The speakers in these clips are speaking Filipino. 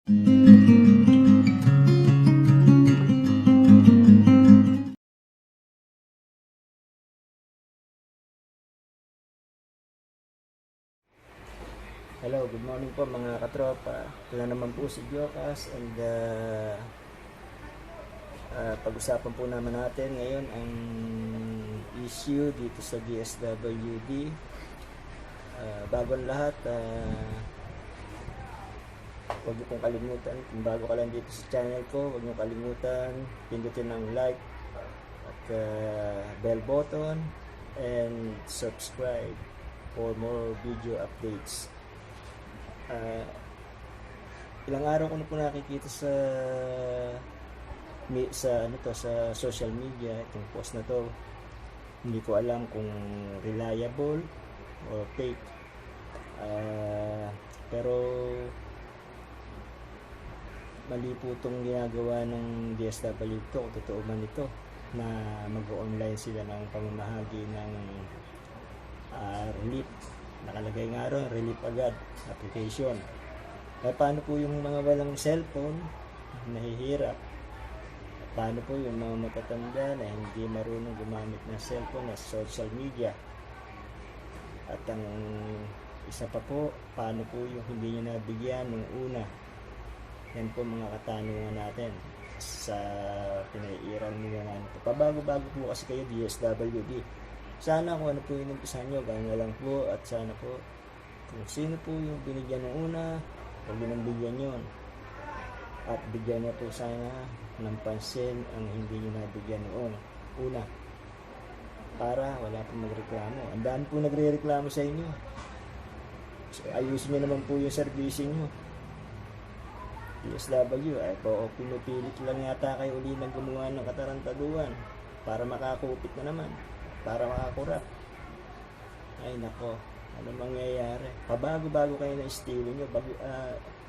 Hello, good morning po mga katropa. Ito na naman po si Jokas, and pag-usapan po naman natin ngayon ang issue dito sa DSWD. Bago ang lahat, huwag niyo pong kalimutan, kung bago ka lang dito sa channel ko, huwag niyo kalimutan pindutin ng like at bell button and subscribe for more video updates. Ilang araw ko na po nakikita sa social media itong post na to. Hindi ko alam kung reliable or fake, pero mali po itong ginagawa ng DSWD kung totoo man ito na mag-online sila ng pamamahagi ng relief. Nakalagay nga ron, relief agad application. Paano po yung mga walang cellphone, nahihirap? Paano po yung mga matatanda na hindi marunong gumamit ng cellphone na social media? At ang isa pa po, paano po yung hindi nyo nabigyan ng una? Yan po mga katanungan natin sa pinaiiral nila na pabago-bago po kasi kayo DSWD. Sana kung ano po yung umpisan nyo, gano'n lang po. At sana po, kung sino po yung binigyan ng una, huwag nyo bigyan yun. At bigyan nyo po sana ng pansin ang hindi nyo nabigyan noong una. Para wala pong magreklamo. Ang dami po nagre-reklamo sa inyo. So, ayusin nyo naman po yung servisyo nyo. DSW, ay po, pinupilit lang yata kayo uli ng gumawa ng katarantaduhan para makakupit na naman, para makakurap. Ay nako, ano mangyayari? Pabago-bago kayo na estilo nyo,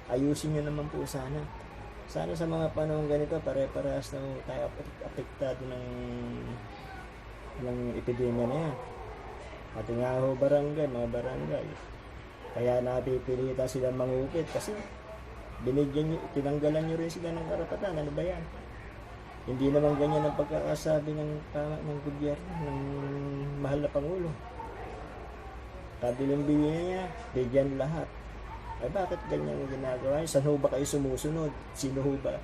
ayusin nyo naman po sana. Sana sa mga panahon ganito, pare-parehas na tayo apektado ng epidemya na yan. Pati nga ho mga barangay. Kaya napipilitan sila mangupit kasi tinanggalan nyo rin sila ng karapatan. Ano ba yan? Hindi naman ganyan ang pagkakasabi ng gobyerno, ng mahal na Pangulo. Kabiling-bilhin niya, bigyan lahat. Ay bakit ganyan ang ginagawa? Saan ho ba kayo sumusunod? Sino ho ba?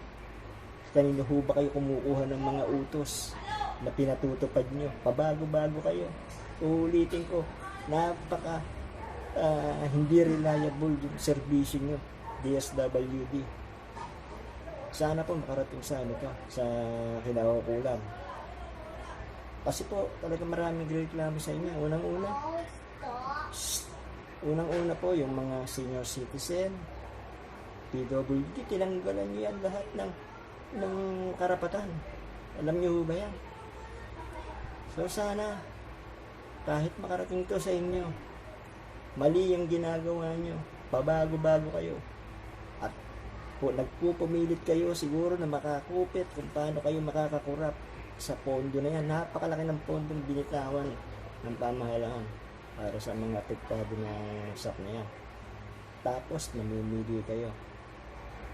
Kanino ho ba kayo kumukuha ng mga utos na pinatutupad nyo? Pabago-bago kayo. Uulitin ko, napaka hindi reliable yung servisyo nyo, DSWD. Sana po makarating sa sa kinaukulan. Kasi po talaga maraming reklamo sa inyo. Unang-una po yung mga senior citizen, PWD, tinanggalan niyo yan lahat ng karapatan. Alam niyo ba yan? So sana kahit makarating to sa inyo, mali yung ginagawa nyo, pabago-bago kayo. At nagpupumilit kayo siguro na makakupit kung paano kayo makakakurap sa pondo na yan. Napakalaki ng pondong binitawan ng pamahalaan para sa mga apektado ng SAP na yan. Tapos namimili kayo.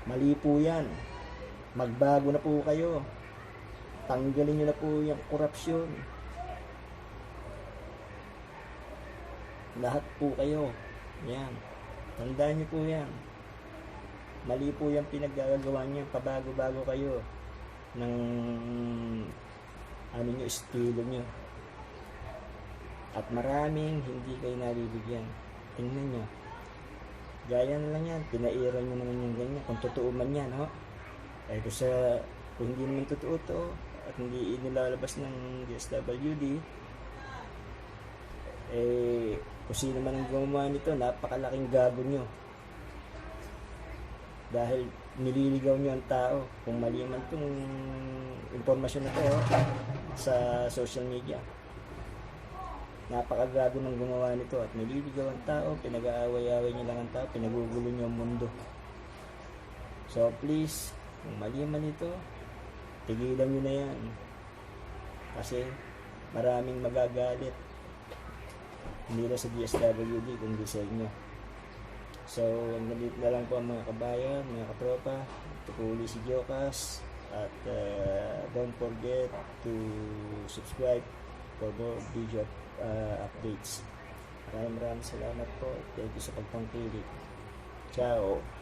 Mali po yan. Magbago na po kayo. Tanggalin nyo na po yung korupsyon. Lahat po kayo. Yan. Tandaan nyo po yan. Mali po yung pinaggagawa niyo, pabago-bago kayo ng estilo niyo. At maraming hindi kayo nabibigyan. Tingnan nyo. Gaya na lang yan, pinairan nyo naman yung ganyan. Kung totoo man yan, ho? Kung hindi naman totoo to, at hindi inilalabas ng DSWD, kung sino man ang gumawa nito, napakalaking gago nyo. Dahil nililigaw nyo ang tao. Kung mali man itong informasyon na to sa social media, napakagago ng gumawa nito at nililigaw ang tao, pinag-aaway-aaway nyo lang ang tao, pinagugulo nyo ang mundo. So please, kung mali man ito, tigilan nyo na yan. Kasi maraming magagalit. Hindi na sa DSWD kundi sa inyo. So, nandito na lang po ang mga kabayan, mga katropa. Ito po uli si Jokas. At don't forget to subscribe for more video updates. Maraming salamat po. Thank you sa pagtangkilik. Ciao!